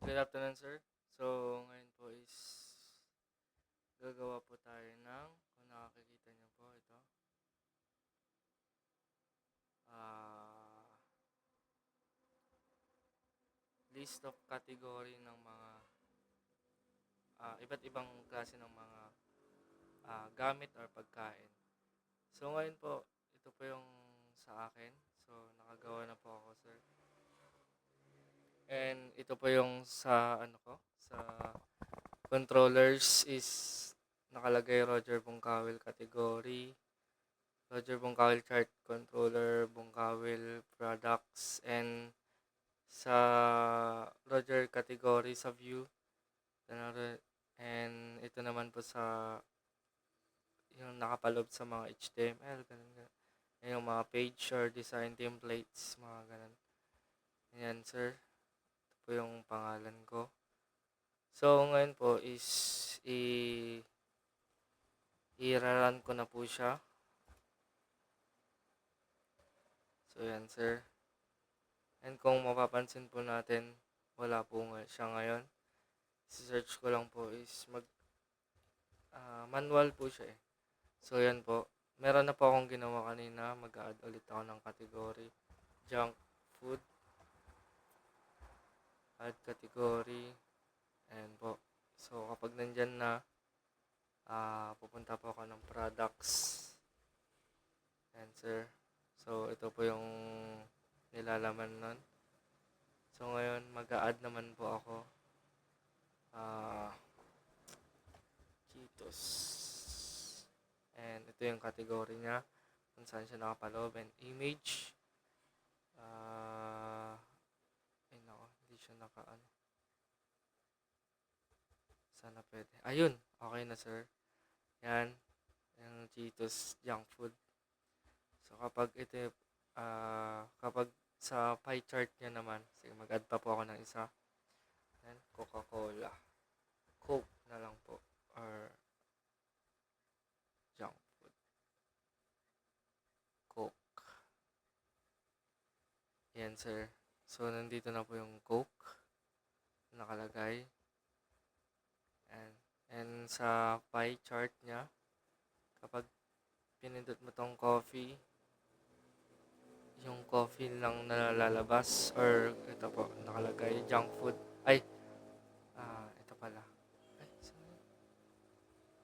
Good afternoon, sir. So, ngayon po is gagawa po tayo ng, kung nakakikita niyo po ito, ah, list of category ng mga iba't ibang klase ng mga gamit or pagkain. So, ngayon po, ito po yung sa akin. So, nakagawa na po ako, sir. And ito po yung sa ano ko, sa controllers is nakalagay Roger Bungkawil category, Roger Bungkawil chart controller, Bungkawil products, and sa Roger category sa view. And ito naman po sa yung nakapalob sa mga HTML, ganun, ganun. Yung mga page or design templates, mga ganun. Ayan, sir. Ito po yung pangalan ko. So, ngayon po is i-run ko na po siya. So, yan, sir. And kung mapapansin po natin, wala po siya ngayon. Search ko lang po is manual po siya eh. So, yan po. Meron na po akong ginawa kanina. Mag-add ulit ako ng category. Junk food. Add category. Ayan po. So, kapag nandyan na, pupunta po ako ng products. Ayan, sir. So, ito po yung nilalaman nun. So, ngayon, mag-a-add naman po ako. Cheetos. And ito yung category niya. Kung saan siya nakapaloob. And image. Ay nako, hindi siya naka-ano. Sana pwede. Ayun, okay na sir. Yan. Yung Cheetos junk food. So, kapag ito, kapag sa pie chart niya naman, sige, mag-add pa po ako ng isa. Yan, Coca-Cola. Coke na lang po. Or junk food. Coke. Yan, sir. So, nandito na po yung Coke. Nakalagay. And sa pie chart niya, kapag pinindot mo tong coffee, yung coffee lang nalalabas or ito po, nakalagay junk food. Ay, ito pala.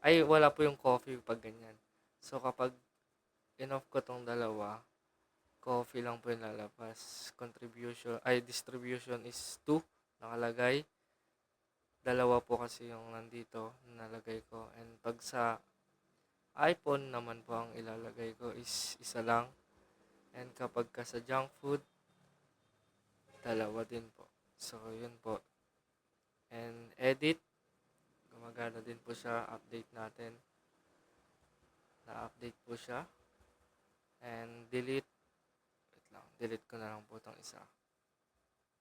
Ay, wala po yung coffee pag ganyan. So, kapag in-off ko tong dalawa, coffee lang po yung lalabas. Distribution is 2, nakalagay. Dalawa po kasi yung nandito, nalagay ko. And pag sa iPhone naman po ang ilalagay ko is isa lang. And kapag ka sa junk food, dalawa din po. So, yun po. And edit, gumagana din po siya. Update natin. Na-update po siya. And delete. Wait lang. Delete ko na lang po itong isa.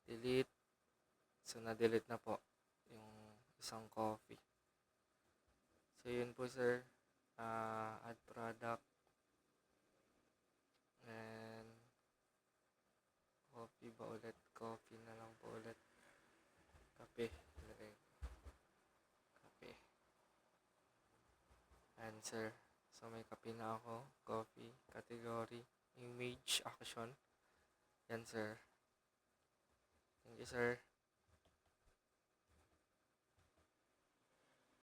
Delete. So, na-delete na po yung isang coffee. So, yun po sir. Add product. And coffee ba ulit? Coffee na lang po ulit. Kape. Ilagay. Kape. Answer. So, may kape na ako. Coffee. Category. Image. Action. Yan, sir. Thank you, sir.